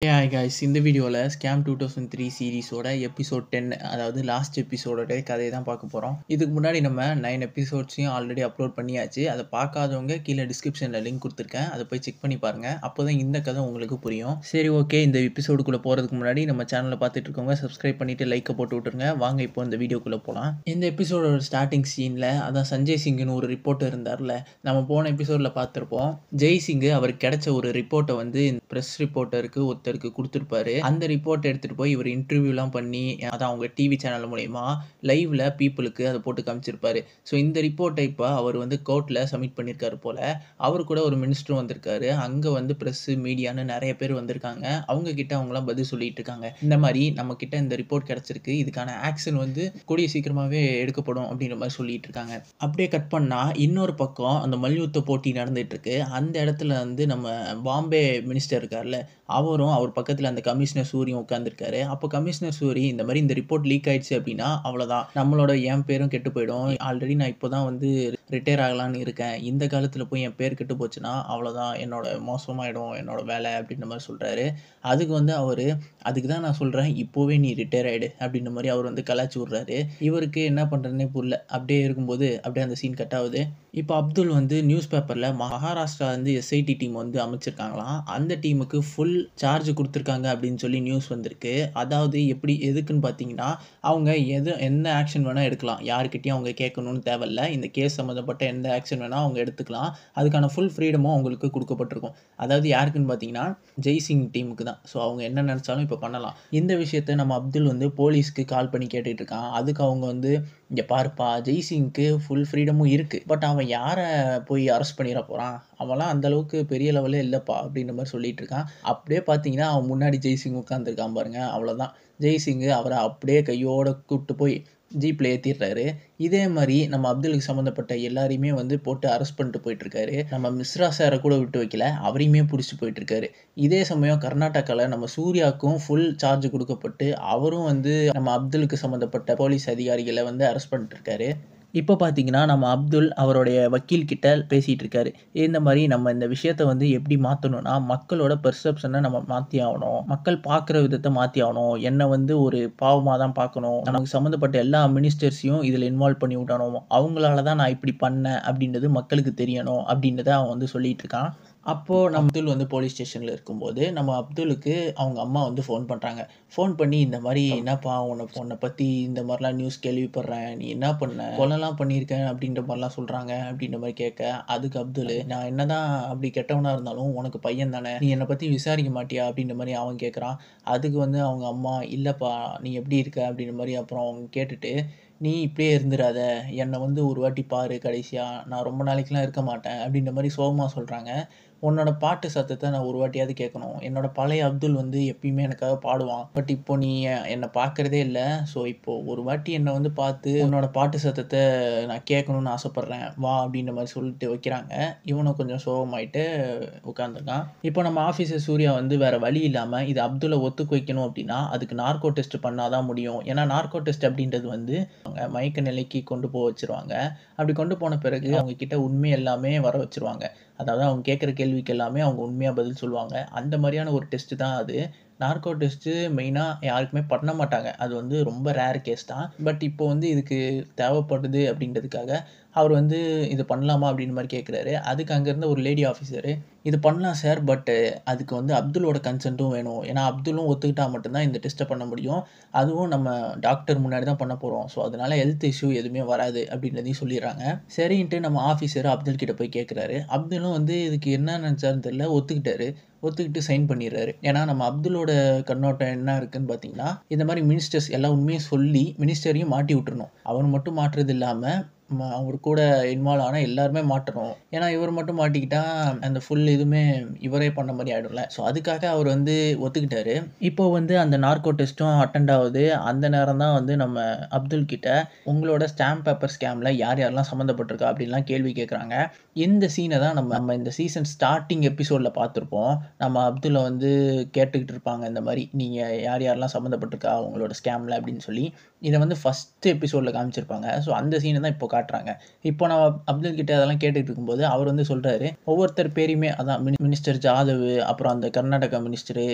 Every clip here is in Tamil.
ஹாய் காய்ஸ், இந்த வீடியோவில் ஸ்கேம் 2003 சீரீஸோட எபிசோட் 10, அதாவது லாஸ்ட் எபிசோடோட கதையை தான் பார்க்க போகிறோம். இதுக்கு முன்னாடி நம்ம 9 எபிசோட்ஸையும் ஆல்ரெடி அப்லோட் பண்ணியாச்சு. அதை பார்க்காதவங்க கீழே டிஸ்கிரிப்ஷனில் லிங்க் கொடுத்துருக்கேன், அதை போய் செக் பண்ணி பாருங்கள். அப்போ தான் இந்த கதை உங்களுக்கு புரியும். சரி, ஓகே, இந்த எபிசோடுக்குள்ளே போகிறதுக்கு முன்னாடி நம்ம சேனலை பார்த்துட்டு இருக்கவங்க சப்ஸ்கிரைப் பண்ணிவிட்டு லைக்கை போட்டு விட்டுருங்க. வாங்க இப்போ இந்த வீடியோக்குள்ளே போகலாம். இந்த எபிசோடோட ஸ்டார்டிங் சீனில் அதான் சஞ்சய் சிங்னு ஒரு ரிப்போர்ட்டர் இருந்தார்ல, நம்ம போன எபிசோடில் பார்த்துருப்போம். ஜெய் சிங் அவருக்கு கிடைச்ச ஒரு ரிப்போர்ட்டை வந்து ப்ரெஸ் ரிப்போர்ட்டருக்கு கொடுத்துருப்பாரு. அந்த ரிப்போர்ட் எடுத்துட்டு போய் இவர் இன்டர்வியூலாம் பண்ணி அதான் அவங்க டிவி சேனல் மூலமா லைவ்ல பீப்புளுக்கு அதை போட்டு காமிச்சிருப்பாரு. ஸோ இந்த ரிப்போர்ட்டை இப்போ அவர் வந்து கோர்ட்ல சப்மிட் பண்ணியிருக்காரு போல. அவர் கூட ஒரு மினிஸ்டரும் வந்திருக்காரு. அங்கே வந்து ப்ரெஸ் மீடியான்னு நிறைய பேர் வந்திருக்காங்க. அவங்க கிட்ட அவங்களாம் பதில் சொல்லிட்டு இருக்காங்க. இந்த மாதிரி நம்ம கிட்ட இந்த ரிப்போர்ட் கிடைச்சிருக்கு, இதுக்கான ஆக்ஷன் வந்து கூடிய சீக்கிரமாகவே எடுக்கப்படும் அப்படின்ற மாதிரி சொல்லிட்டு இருக்காங்க. அப்படியே கட் பண்ணா இன்னொரு பக்கம் அந்த மல்யுத்த போட்டி நடந்துட்டு இருக்கு. அந்த இடத்துல வந்து நம்ம பாம்பே மினிஸ்டர் இருக்கார்ல, அவரும் அவர் பக்கத்தில் அந்த கமிஷனர் சூரியும் உட்காந்துருக்காரு. அப்போ கமிஷனர் சூரி இந்த மாதிரி இந்த ரிப்போர்ட் லீக் ஆயிடுச்சு அப்படின்னா அவ்வளோதான், நம்மளோட என் பேரும் கெட்டு போயிடும். ஆல்ரெடி நான் இப்போ தான் வந்து ரிட்டையர் ஆகலான்னு இருக்கேன். இந்த காலத்தில் போய் என் பேர் கெட்டு போச்சுன்னா அவ்வளோதான், என்னோட மோசமாயிடும் என்னோட வேலை அப்படின்ற மாதிரி சொல்கிறாரு. அதுக்கு வந்து அவர், அதுக்கு தான் நான் சொல்கிறேன் இப்போவே நீ ரிட்டையர் ஆகிடு அப்படின்ற மாதிரி அவர் வந்து கலாச்சி விட்றாரு. இவருக்கு என்ன பண்ணுறதுனே புரியல. அப்படியே இருக்கும்போது அப்படியே அந்த சீன் கட் ஆகுது. இப்போ அப்துல் வந்து நியூஸ் பேப்பரில் மகாராஷ்டிரா வந்து எஸ்ஐடி டீம் வந்து அமைச்சிருக்காங்களாம். அந்த டீமுக்கு ஃபுல் சார்ஜ் கொடுத்துருக்காங்க அப்படின்னு சொல்லி நியூஸ் வந்திருக்கு. அதாவது எப்படி எதுக்குன்னு பார்த்தீங்கன்னா, அவங்க எந்த ஆக்ஷன் வேணால் எடுக்கலாம், யாருக்கிட்டையும் அவங்க கேட்கணும்னு தேவையில்ல. இந்த கேஸ் சம்மந்தப்பட்ட எந்த ஆக்ஷன் வேணால் அவங்க எடுத்துக்கலாம். அதுக்கான ஃபுல் ஃப்ரீடமும் அவங்களுக்கு கொடுக்கப்பட்டிருக்கும். அதாவது யாருக்குன்னு பார்த்தீங்கன்னா ஜெய் சிங் டீமுக்கு தான். ஸோ அவங்க என்ன நினச்சாலும் இப்போ பண்ணலாம். இந்த விஷயத்தை நம்ம அப்துல் வந்து போலீஸ்க்கு கால் பண்ணி கேட்டுட்டு இருக்கான். அதுக்கு அவங்க வந்து, இங்கே பாருப்பா, ஜெய் சிங்க்கு ஃபுல் ஃப்ரீடமும் இருக்குது, பட் அவன் யாரை போய் அரெஸ்ட் பண்ணிட போகிறான், அவன்லாம் அந்தளவுக்கு பெரிய லெவலே இல்லைப்பா அப்படின்ற மாதிரி சொல்லிட்டு இருக்கான். அப்படியே பார்த்தீங்கன்னா அவன் முன்னாடி ஜெய் சிங் உட்காந்துருக்கான் பாருங்க. அவ்வளோதான், ஜெய் சிங் அவரை அப்படியே கையோடு கூப்பிட்டு போய் ஜீப்பில் ஏற்றிடுறாரு. இதே மாதிரி நம்ம அப்துலுக்கு சம்மந்தப்பட்ட எல்லாரையுமே வந்து போட்டு அரெஸ்ட் பண்ணிட்டு போயிட்டுருக்காரு. நம்ம மிஸ்ரா சாரை கூட விட்டு வைக்கல, அவரையுமே பிடிச்சிட்டு போயிட்டுருக்காரு. இதே சமயம் கர்நாடகாவில் நம்ம சூர்யாவுக்கும் ஃபுல் சார்ஜ் கொடுக்கப்பட்டு அவரும் வந்து நம்ம அப்துலுக்கு சம்மந்தப்பட்ட போலீஸ் அதிகாரிகளை வந்து அரெஸ்ட் பண்ணிட்டு இருக்காரு. இப்போ பார்த்தீங்கன்னா நம்ம அப்துல் அவருடைய வக்கீல் கிட்ட பேசிகிட்டு இருக்காரு. இந்த மாதிரி நம்ம இந்த விஷயத்தை வந்து எப்படி மாற்றணும்னா, மக்களோட பெர்செப்ஷனை நம்ம மாற்றி ஆகணும், மக்கள் பார்க்குற விதத்தை மாற்றி ஆகணும், என்னை வந்து ஒரு பாவமாக தான் பார்க்கணும், நமக்கு சம்மந்தப்பட்ட எல்லா மினிஸ்டர்ஸையும் இதில் இன்வால்வ் பண்ணி விடணும், அவங்களால தான் நான் இப்படி பண்ணேன் அப்படின்றது மக்களுக்கு தெரியணும் அப்படின்றத அவன் வந்து சொல்லிட்டு இருக்கான். அப்போது நம்ம அப்துல் வந்து போலீஸ் ஸ்டேஷனில் இருக்கும்போது நம்ம அப்துலுக்கு அவங்க அம்மா வந்து ஃபோன் பண்ணுறாங்க. ஃபோன் பண்ணி இந்த மாதிரி, என்னப்பா உன்னை பற்றி இந்த மாதிரிலாம் நியூஸ் கேள்விப்படுறேன், நீ என்ன பண்ண, கொலைலாம் பண்ணியிருக்கேன் அப்படின்ற மாதிரிலாம் சொல்கிறாங்க அப்படின்ற மாதிரி கேட்க, அதுக்கு அப்துல், நான் என்ன தான் அப்படி கெட்டவனாக இருந்தாலும் உனக்கு பையன் தானே, நீ என்னை பற்றி விசாரிக்க மாட்டியா அப்படின்ற மாதிரி அவன் கேட்குறான். அதுக்கு வந்து அவங்க அம்மா, இல்லைப்பா நீ எப்படி இருக்க அப்படின்ற மாதிரி அப்புறம் அவங்க கேட்டுட்டு, நீ இப்படியே இருந்துடாத, என்னை வந்து ஒரு வாட்டி பாரு, கடைசியாக நான் ரொம்ப நாளைக்கெலாம் இருக்க மாட்டேன் அப்படின்ற மாதிரி சோகமாக சொல்கிறாங்க. உன்னோட பாட்டு சத்தத்தை நான் ஒரு வாட்டியாவது கேட்கணும். என்னோட பழைய அப்துல் வந்து எப்பயுமே எனக்காக பாடுவான், பட் இப்போ நீ என்னை பார்க்குறதே இல்லை. ஸோ இப்போது ஒரு வாட்டி என்னை வந்து பார்த்து உன்னோட பாட்டு சத்தத்தை நான் கேட்கணுன்னு ஆசைப்பட்றேன், வா அப்படின்ற மாதிரி சொல்லிட்டு வைக்கிறாங்க. இவனும் கொஞ்சம் சோகமாயிட்டு உட்காந்துருக்கான். இப்போ நம்ம ஆஃபீஸர் சூர்யா வந்து வேறு வழி இல்லாமல் இது அப்துல்லை ஒத்துக்க வைக்கணும் அப்படின்னா அதுக்கு நார்கோ டெஸ்ட் பண்ணால் தான் முடியும். ஏன்னா நார்கோ டெஸ்ட் அப்படின்றது வந்து மயக்க நிலைக்கு கொண்டு போக வச்சுருவாங்க. அப்படி கொண்டு போன பிறகு அவங்க கிட்ட உண்மை எல்லாமே வர வச்சுருவாங்க. அதாவது அவங்க கேட்குற கேள்விக்கு எல்லாமே அவங்க உண்மையாக பதில் சொல்லுவாங்க. அந்த மாதிரியான ஒரு டெஸ்ட்டு தான் அது. நார்கோ டெஸ்ட்டு மெயினாக யாருக்குமே பண்ண மாட்டாங்க, அது வந்து ரொம்ப ரேர் கேஸ் தான். பட் இப்போ வந்து இதுக்கு தேவைப்படுது அப்படின்றதுக்காக அவர் வந்து இது பண்ணலாமா அப்படின்ற மாதிரி கேட்குறாரு. அதுக்கு அங்கேருந்து ஒரு லேடி ஆஃபீஸரு, இது பண்ணலாம் சார், பட் அதுக்கு வந்து அப்துலோட கன்சென்ட்டும் வேணும், ஏன்னா அப்துலும் ஒத்துக்கிட்டால் மட்டும்தான் இந்த டெஸ்ட்டை பண்ண முடியும், அதுவும் நம்ம டாக்டர் முன்னாடி தான் பண்ண போகிறோம், ஸோ அதனால் ஹெல்த் இஷ்யூ எதுவுமே வராது அப்படின்றதையும் சொல்லிடுறாங்க. சரின்ட்டு நம்ம ஆஃபீஸர் அப்துல் கிட்ட போய் கேட்குறாரு. அப்துலும் வந்து இதுக்கு என்ன நினச்சாருன்னு தெரியல, ஒத்துக்கிட்டு சைன் பண்ணிடுறாரு. ஏன்னா நம்ம அப்துலோட கண்ணோட்டம் என்ன இருக்குன்னு பார்த்தீங்கன்னா, இந்த மாதிரி மினிஸ்டர்ஸ் எல்லா உண்மையும் சொல்லி மினிஸ்டரையும் மாட்டி விட்டுறணும், அவர் மட்டும் மாட்டுறது இல்லாமல் அவர் கூட இன்வால்வ் ஆனால் எல்லாருமே மாட்டணும். ஏன்னா இவர் மட்டும் மாட்டிக்கிட்டா அந்த ஃபுல் இதுவுமே இவரே பண்ண மாதிரி ஆகிடும்ல. ஸோ அதுக்காக அவர் வந்து ஒத்துக்கிட்டாரு. இப்போ வந்து அந்த நார்கோ டெஸ்ட்டும் அட்டெண்ட் ஆகுது. அந்த நேரம் தான் வந்து நம்ம அப்துல் கிட்ட உங்களோட ஸ்டாம்ப் பேப்பர் ஸ்கேமில் யார் யாரெல்லாம் சம்மந்தப்பட்டிருக்கா அப்படின்லாம் கேள்வி கேட்குறாங்க. இந்த சீனை தான் நம்ம இந்த சீசன் ஸ்டார்டிங் எபிசோடில் பார்த்துருப்போம். நம்ம அப்துல்ல வந்து கேட்டுக்கிட்டு இருப்பாங்க இந்த மாரி, "நீங்க யார் யாரெல்லாம் சம்மந்தப்பட்டுருக்கா உங்களோட ஸ்கேம்ல?" அப்படின்னு சொல்லி. இத வந்து ஃபர்ஸ்ட் எபிசோட்ல காமிச்சிருப்பாங்க. ஸோ அந்த சீன தான் இப்போ காட்டுறாங்க. இப்போ நம்ம அப்துல் கிட்ட அதெல்லாம் கேட்டுட்டு இருக்கும்போது, அவர் வந்து சொல்றாரு, ஒவ்வொருத்தர் பேரையுமே அதான் மினிஸ்டர் ஜாதவ், அப்புறம் அந்த கர்நாடகா மினிஸ்டரு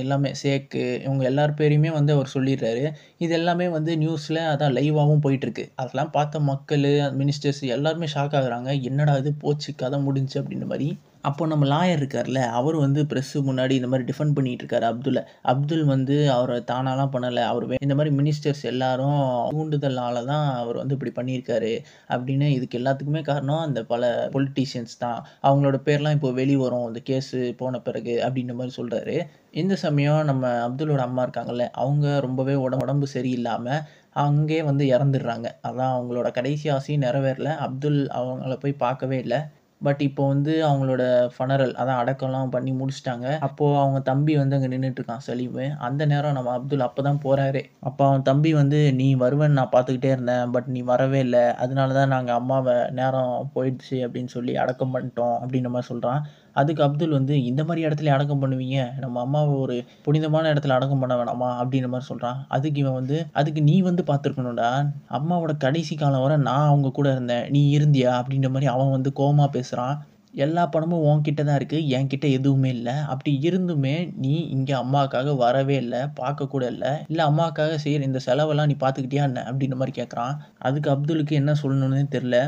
எல்லாமே சேக்கு, இவங்க எல்லார் பேரையுமே வந்து அவர் சொல்லிடுறாரு. இது எல்லாமே வந்து நியூஸ்ல அதான் லைவாவும் போயிட்டுருக்கு. அதெல்லாம் பார்த்த மக்களு, மினிஸ்டர்ஸ் எல்லாருமே ஷாக் ஆகுறாங்க. "என்னடா இது போச்சு, கதை முடிஞ்சுச்சு" அப்படின்ற மாரி. அப்போ நம்ம லாயர் இருக்கார்ல, அவரு வந்து பிரஸ் முன்னாடி இந்த மாரி டிஃபெண்ட் பண்ணிட்டு இருக்காரு அப்துல்ல. அப்துல் வந்து அவர தானாலாம் பண்ணல. அவரு இந்த மாரி மினிஸ்டர்ஸ் எல்லாரும் தூண்டுதலால தான் அவர் வந்து இப்படி பண்ணியிருக்காரு அப்படின்னு, இதுக்கு எல்லாத்துக்குமே காரணம் அந்த பல பொலிட்டீஷியன்ஸ் தான். அவங்களோட பேர்லாம் இப்போ வெளிவரும் இந்த கேஸு போன பிறகு அப்படின்ற மாரி சொல்றாரு. இந்த சமயம் நம்ம அப்துல்லோட அம்மா இருக்காங்கல்ல, அவங்க ரொம்பவே உடம்பு சரியில்லாம அங்கேயே வந்து இறந்துடுறாங்க. அதான் அவங்களோட கடைசி ஆசையும் நிறைவேறல. அப்துல் அவங்கள போய் பார்க்கவே இல்ல. பட் இப்போ வந்து அவங்களோட ஃபனரல் அதான் அடக்கம்லாம் பண்ணி முடிச்சுட்டாங்க. அப்போ அவங்க தம்பி வந்து அங்க நின்னுட்டுருக்கான் சலீமு. அந்த நேரம் நம்ம அப்துல் அப்பதான் போறாரே. அப்ப அவன் தம்பி வந்து, "நீ வருவேன்னு நான் பார்த்துக்கிட்டே இருந்தேன். பட் நீ வரவே இல்ல. அதனால தான் நாங்க அம்மாவ நேரம் போயிடுச்சு அப்படின்னு சொல்லி அடக்கம் பண்ணிட்டோம்." அப்படின்ற மாரி சொல்றான். அதுக்கு அப்துல் வந்து, "இந்த மாரி இடத்துலயா அடக்கம் பண்ணுவீங்க? நம்ம அம்மாவ ஒரு புனிதமான இடத்துல அடக்கம் பண்ண வேணாமா?" அப்படின்ற மாரி சொல்றான். அதுக்கு இவன் வந்து, "அதுக்கு நீ வந்து பார்த்துருக்கணும்டா. அம்மாவோட கடைசி காலம் வரை நான் அவங்க கூட இருந்தேன். நீ இருந்தியா?" அப்படின்ற மாரி அவன் வந்து கோவமா பேசுறான். "எல்லா பணமும் உன்கிட்ட தான் இருக்கு. என்கிட்ட எதுவுமே இல்ல. அப்படி இருந்துமே நீ இங்க அம்மாவுக்காக வரவே இல்ல. பார்க்க கூட இல்ல. இல்ல அம்மாவுக்காக செய்ற இந்த செலவெல்லாம் நீ பார்த்துக்கிட்டியா என்ன?" அப்படின்ற மாரி கேட்குறான். அதுக்கு அப்துலுக்கு என்ன சொல்லணும்னே தெரியல.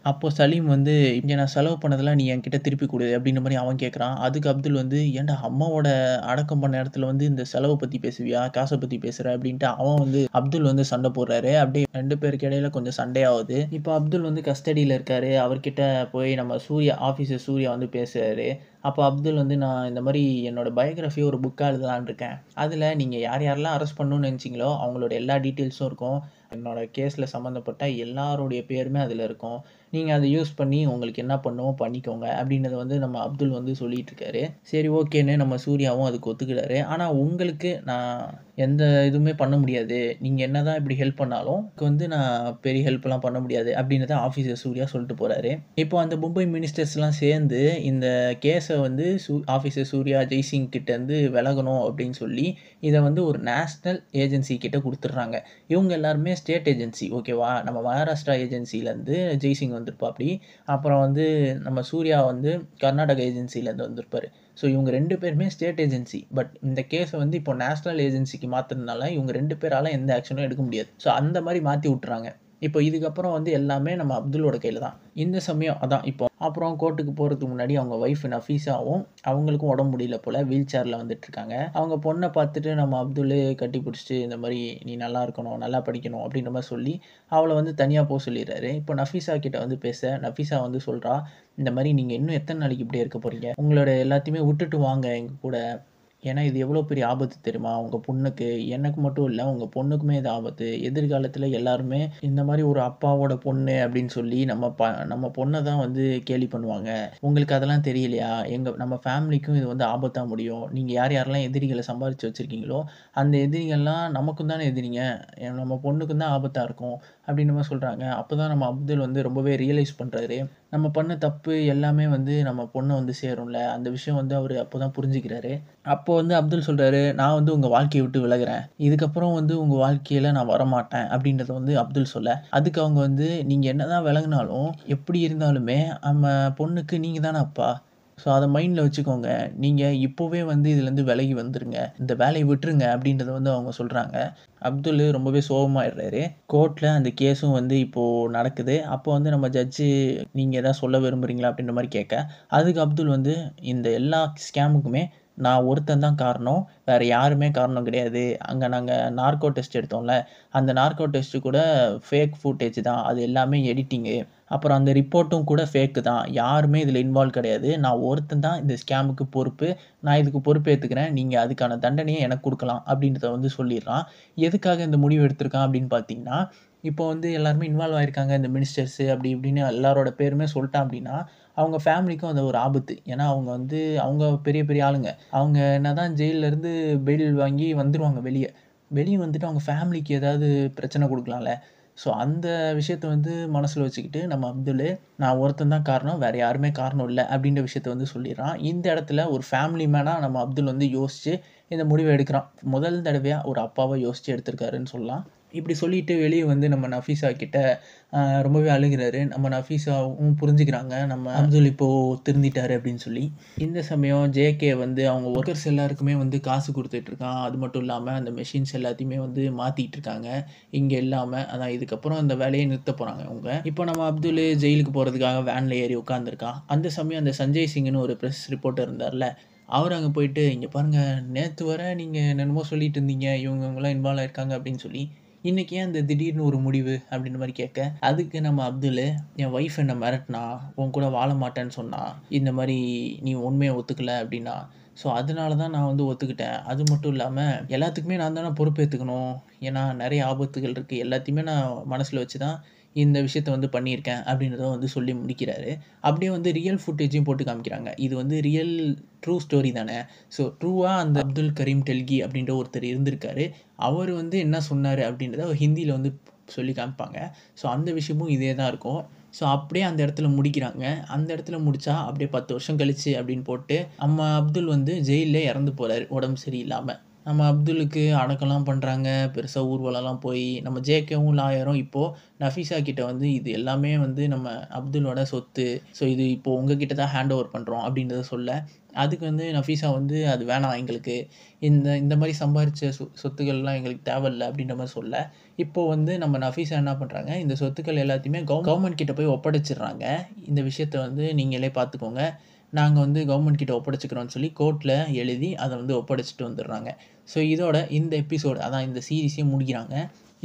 அப்போ சலீம் வந்து, "இங்க நான் செலவு பண்ணதெல்லாம் நீ என்கிட்ட திருப்பி குடு" அப்படின்ற மாரி அவன் கேட்குறான். அதுக்கு அப்துல் வந்து, "ஏன்டா அம்மாவோட அடக்கம் பண்ண இடத்துல வந்து இந்த செலவ பத்தி பேசுவியா? காச பத்தி பேசுற?" அப்படின்ட்டு அவன் வந்து அப்துல் வந்து சண்டை போடுறாரு. அப்படியே 2 பேருக்கு இடையில கொஞ்சம் சண்டையாவுது. இப்போ அப்துல் வந்து கஸ்டடியில இருக்காரு. அவர்கிட்ட போய் நம்ம சூர்யா ஆஃபீசர் சூர்யா வந்து பேசுறாரு. அப்போ அப்துல் வந்து, "நான் இந்த மாரி என்னோட பயோகிராஃபி ஒரு புக்கா எழுதலான்னு இருக்கேன். அதுல நீங்க யார் யாரெல்லாம் அரெஸ்ட் பண்ணணும்னு நெனச்சீங்களோ அவங்களோட எல்லா டீட்டெயில்ஸும் இருக்கும். என்னோட கேஸ்ல சம்மந்தப்பட்ட எல்லாருடைய பேருமே அதுல இருக்கும். நீங்க அத யூஸ் பண்ணி உங்களுக்கு என்ன பண்ணணுமோ பண்ணிக்கோங்க." அப்படின்றத வந்து நம்ம அப்துல் வந்து சொல்லிட்டு இருக்காரு. சரி ஓகேன்னு நம்ம சூர்யாவும் அதுக்கு ஒத்துக்கிறாரு. ஆனா உங்களுக்கு நான் எந்த இதுவுமே பண்ண முடியாது. நீங்க என்னதான் இப்படி ஹெல்ப் பண்ணாலும், எனக்கு வந்து நான் பெரிய ஹெல்ப்லாம் பண்ண முடியாது அப்படின்றத ஆஃபீசர் சூர்யா சொல்லிட்டு போறாரு. இப்போ அந்த மும்பை மினிஸ்டர்ஸ்லாம் சேர்ந்து இந்த கேஸ வந்து ஆஃபீசர் சூர்யா, ஜெய்சிங் கிட்டேருந்து விலகணும் அப்படின்னு சொல்லி, இத வந்து ஒரு நேஷனல் ஏஜென்சி கிட்ட குடுத்துடுறாங்க. இவங்க எல்லாருமே ஸ்டேட் ஏஜென்சி ஓகேவா? நம்ம மகாராஷ்டிரா ஏஜென்சிலேருந்து ஜெய்சிங் வந்திருப்பாப்படி. அப்புறம் வந்து நம்ம சூர்யா வந்து கர்நாடகா ஏஜென்சிலேருந்து வந்திருப்பாரு. ஸோ இவங்க 2 பேருமே ஸ்டேட் ஏஜென்சி. பட் இந்த கேஸ வந்து இப்போ நேஷனல் ஏஜென்சிக்கு மாத்துனதுனால இவங்க 2 பேரால எந்த ஆக்ஷனும் எடுக்க முடியாது. ஸோ அந்த மாரி மாத்தி விட்டுறாங்க. இப்போ இதுக்கப்புறம் வந்து எல்லாமே நம்ம அப்துல்லோட கையில தான். இந்த சமயம் அதான் இப்போ அப்புறம் கோர்ட்டுக்கு போறதுக்கு முன்னாடி அவங்க ஒய்ஃப் நஃபீஸாவும் அவங்களுக்கும் உடம்பு முடியல போல வீல் சேர்ல வந்துட்டுருக்காங்க. அவங்க பொண்ண பார்த்துட்டு நம்ம அப்துல்லு கட்டி பிடிச்சுட்டு இந்த மாரி, "நீ நல்லா இருக்கணும், நல்லா படிக்கணும்" அப்படின்ற மாரி சொல்லி அவள வந்து தனியா சொல்லிர்றாரு. இப்போ நஃபீஸா கிட்ட வந்து பேச, நஃபீஸா வந்து சொல்றா, "இந்த மாரி நீங்க இன்னும் எத்தன நாளைக்கு இப்படியே இருக்க போறீங்க? உங்களோட எல்லாத்தையுமே விட்டுட்டு வாங்க எங்க கூட. ஏன்னா இது எவ்வளோ பெரிய ஆபத்து தெரியுமா? உங்க பொண்ணுக்கு, எனக்கு மட்டும் இல்ல, உங்க பொண்ணுக்குமே இது ஆபத்து. எதிர்காலத்தில எல்லாருமே இந்த மாரி ஒரு அப்பாவோட பொண்ணு அப்படின்னு சொல்லி நம்ம பொண்ண தான் வந்து கேலி பண்ணுவாங்க. உங்களுக்கு அதெல்லாம் தெரியலையா? நம்ம ஃபேமிலிக்கும் இது வந்து ஆபத்தா முடியும். நீங்க யார் யாரெல்லாம் எதிரிகள சம்பாரிச்சு வச்சிருக்கீங்களோ, அந்த எதிரிகள்லாம் நமக்கும் தானே எதிரிங்க. நம்ம பொண்ணுக்கும் தான் ஆபத்தா இருக்கும்." அப்படின்ற மாரி சொல்றாங்க. அப்பதான் நம்ம அப்துல் வந்து ரொம்பவே ரியலைஸ் பண்றாரு. நம்ம பண்ண தப்பு எல்லாமே வந்து நம்ம பொண்ண வந்து சேரும்ல. அந்த விஷயம் வந்து அவரு அப்பதான் புரிஞ்சுக்கிறாரு. அப்போ வந்து அப்துல் சொல்றாரு, "நான் வந்து உங்க வாழ்க்கைய விட்டு விலகுறேன். இதுக்கப்புறம் வந்து உங்க வாழ்க்கையில நான் வரமாட்டேன்." அப்படின்றத வந்து அப்துல் சொல்ல, அதுக்கு அவங்க வந்து, "நீங்க என்னதான் விலகுனாலும், எப்படி இருந்தாலுமே நம்ம பொண்ணுக்கு நீங்க தானே அப்பா. ஸோ அத மைண்ட்ல வச்சுக்கோங்க. நீங்க இப்பவே வந்து இதுலேருந்து விலகி வந்துருங்க. இந்த வேலைய விட்டுருங்க." அப்படின்றத வந்து அவங்க சொல்றாங்க. அப்துல் ரொம்பவே சோகமாயிடுறாரு. கோர்ட்ல அந்த கேஸும் வந்து இப்போ நடக்குது. அப்போ வந்து நம்ம ஜட்ஜு, "நீங்க ஏதாவது சொல்ல விரும்புறீங்களா?" அப்படின்ற மாரி கேட்க, அதுக்கு அப்துல் வந்து, "இந்த எல்லா ஸ்கேமுக்குமே நான் ஒருத்தன் தான் காரணம். வேற யாருமே காரணம் கிடையாது. அங்க நாங்க நார்கோ டெஸ்ட் எடுத்தோம்ல, அந்த நார்கோ டெஸ்ட் கூட ஃபேக் ஃபுட்டேஜ் தான். அது எல்லாமே எடிட்டிங்கு. அப்புறம் அந்த ரிப்போர்ட்டும் கூட ஃபேக்கு தான். யாருமே இதுல இன்வால்வ் கிடையாது. நான் ஒருத்தன் தான் இந்த ஸ்கேமுக்கு பொறுப்பு. நான் இதுக்கு பொறுப்பேத்துக்கிறேன். நீங்க அதுக்கான தண்டனைய எனக்கு குடுக்கலாம்." அப்படின்றத வந்து சொல்லிர்றான். எதுக்காக இந்த முடிவு எடுத்திருக்கான் அப்படின்னு பார்த்தீங்கன்னா, இப்போ வந்து எல்லாருமே இன்வால்வ் ஆயிருக்காங்க. இந்த மினிஸ்டர்ஸு அப்படி இப்படின்னு எல்லாரோட பேருமே சொல்ட்டான் அப்படின்னா, அவங்க ஃபேமிலிக்கும் அது ஒரு ஆபத்து. ஏன்னா அவங்க வந்து அவங்க பெரிய பெரிய ஆளுங்க. அவங்க என்னதான் ஜெயில்ல இருந்து பெயில் வாங்கி வந்துருவாங்க வெளிய. வெளிய வந்துட்டு அவங்க ஃபேமிலிக்கு ஏதாவது பிரச்சனை குடுக்கலாம்ல. ஸோ அந்த விஷயத்த வந்து மனசில் வச்சுக்கிட்டு நம்ம அப்துல், நான் ஒருத்தன் தான் காரணம், வேறு யாருமே காரணம் இல்லை அப்படின்ற விஷயத்த வந்து சொல்லிடுறான். இந்த இடத்துல ஒரு ஃபேமிலி மேனாக நம்ம அப்துல் வந்து யோசித்து இந்த முடிவை எடுக்கிறான். முதல் தடவையாக ஒரு அப்பாவை யோசித்து எடுத்திருக்காருன்னு சொல்லலாம். இப்படி சொல்லிட்டு வெளியே வந்து நம்ம நஃபீஸா கிட்ட ரொம்பவே அழுகிறாரு. நம்ம நஃபீஸாவும் புரிஞ்சுக்கிறாங்க, நம்ம அப்துல் இப்போது திருந்திட்டாரு அப்படின்னு சொல்லி. இந்த சமயம் ஜேகே வந்து அவங்க ஒர்க்கர்ஸ் எல்லாருக்குமே வந்து காசு கொடுத்துட்ருக்கான். அது மட்டும் இல்லாமல் அந்த மெஷின்ஸ் எல்லாத்தையுமே வந்து மாற்றிட்டு இருக்காங்க. இங்கே இல்லாமல் அதான் இதுக்கப்புறம் அந்த வேலையை நிறுத்த போகிறாங்க அவங்க. இப்போ நம்ம அப்துல் ஜெயிலுக்கு போகிறதுக்காக வேனில் ஏறி உட்காந்துருக்கான். அந்த சமயம் அந்த சஞ்சய் சிங்னு ஒரு ப்ரெஸ் ரிப்போர்ட்டர் இருந்தார்ல, அவர் அங்கே போயிட்டு, இங்கே பாருங்கள், நேற்று வர நீங்கள் என்னென்னமோ சொல்லிட்டு இருந்தீங்க, இவங்கெல்லாம் இன்வால்வ் ஆயிருக்காங்க அப்படின்னு சொல்லி, இன்றைக்கி ஏன் அந்த திடீர்னு ஒரு முடிவு அப்படின்ற மாதிரி கேட்க, அதுக்கு நம்ம அப்துல், என் ஒய்ஃப் என்னை மிரட்டினா, உன் கூட வாழ மாட்டேன்னு சொன்னா, இந்த மாதிரி நீ உண்மையை ஒத்துக்கலை அப்படின்னா, ஸோ அதனால தான் நான் வந்து ஒத்துக்கிட்டேன். அது மட்டும் இல்லாமல் எல்லாத்துக்குமே நான் தானே பொறுப்பேற்றுக்கணும், ஏன்னா நிறைய ஆபத்துகள் இருக்குது, எல்லாத்தையுமே நான் மனசில் வச்சு தான் இந்த விஷயத்த வந்து பண்ணியிருக்கேன் அப்படின்றத வந்து சொல்லி முடிக்கிறாரு. அப்படியே வந்து ரியல் ஃபுட்டேஜையும் போட்டு காமிக்கிறாங்க. இது வந்து ரியல் ட்ரூ ஸ்டோரி தானே. ஸோ ட்ரூவாக அந்த அப்துல் கரீம் டெல்கி அப்படின்ற ஒருத்தர் இருந்திருக்காரு. அவர் வந்து என்ன சொன்னார் அப்படின்றத ஹிந்தியில் வந்து சொல்லி காமிப்பாங்க. ஸோ அந்த விஷயமும் இதே தான் இருக்கும். ஸோ அப்படியே அந்த இடத்துல முடிக்கிறாங்க. அந்த இடத்துல முடித்தா அப்படியே 10 வருஷம் கழிச்சு அப்படின்னு போட்டு நம்ம அப்துல் வந்து ஜெயிலே இறந்து போகிறாரு உடம்பு சரியில்லாமல். நம்ம அப்துலுக்கு அடக்கம்லாம் பண்ணுறாங்க. பெருசாக ஊர்வலம்லாம் போய் நம்ம ஜேகேவும் லாயரும் இப்போது நஃபீஸா கிட்ட வந்து இது எல்லாமே வந்து நம்ம அப்துலோட சொத்து. ஸோ இது இப்போது உங்ககிட்ட தான் ஹேண்ட் ஓவர் பண்ணுறோம் அப்படின்றத சொல்ல, அதுக்கு வந்து நஃபீஸா வந்து அது வேணாம் எங்களுக்கு, இந்த இந்த மாதிரி சம்பாரித்த சொத்துக்கள்லாம் எங்களுக்கு தேவையில்ல அப்படின்ற மாதிரி சொல்ல, இப்போது வந்து நம்ம நஃபீஸா என்ன பண்ணுறாங்க, இந்த சொத்துக்கள் எல்லாத்தையுமே கவர்மெண்ட் கிட்ட போய் ஒப்படைச்சிடுறாங்க. இந்த விஷயத்த வந்து நீங்களே பார்த்துக்கோங்க, நாங்கள் வந்து கவர்மெண்ட் கிட்ட ஒப்படைச்சிக்கிறோன்னு சொல்லி கோர்ட்டில் எழுதி அதை வந்து ஒப்படைச்சிட்டு வந்துடுறாங்க. ஸோ இதோட இந்த எபிசோடு, அதான் இந்த சீரீஸையும் முடிக்கிறாங்க.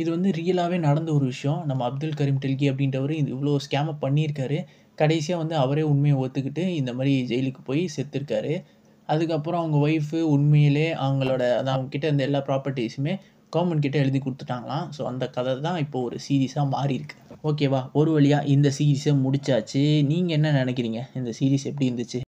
இது வந்து ரியலாகவே நடந்த ஒரு விஷயம். நம்ம அப்துல் கரீம் டெல்கி அப்படின்றவர் இது இவ்வளோ ஸ்கேமை பண்ணியிருக்காரு. கடைசியாக வந்து அவரே உண்மையை ஒத்துக்கிட்டு இந்த மாதிரி ஜெயிலுக்கு போய் செத்துருக்காரு. அதுக்கப்புறம் அவங்க ஒய்ஃபு உண்மையிலே அவங்களோட அதான் அவங்கக்கிட்ட இருந்த எல்லா ப்ராப்பர்ட்டிஸுமே கவர்மெண்ட் கிட்ட எழுதி கொடுத்துட்டாங்களாம். ஸோ அந்த கதை தான் இப்போது ஒரு சீரீஸாக மாறியிருக்கு. ஓகேவா, ஒரு வழியாக இந்த சீரீஸை முடிச்சாச்சு. நீங்கள் என்ன நினைக்கிறீங்க, இந்த சீரீஸ் எப்படி இருந்துச்சு?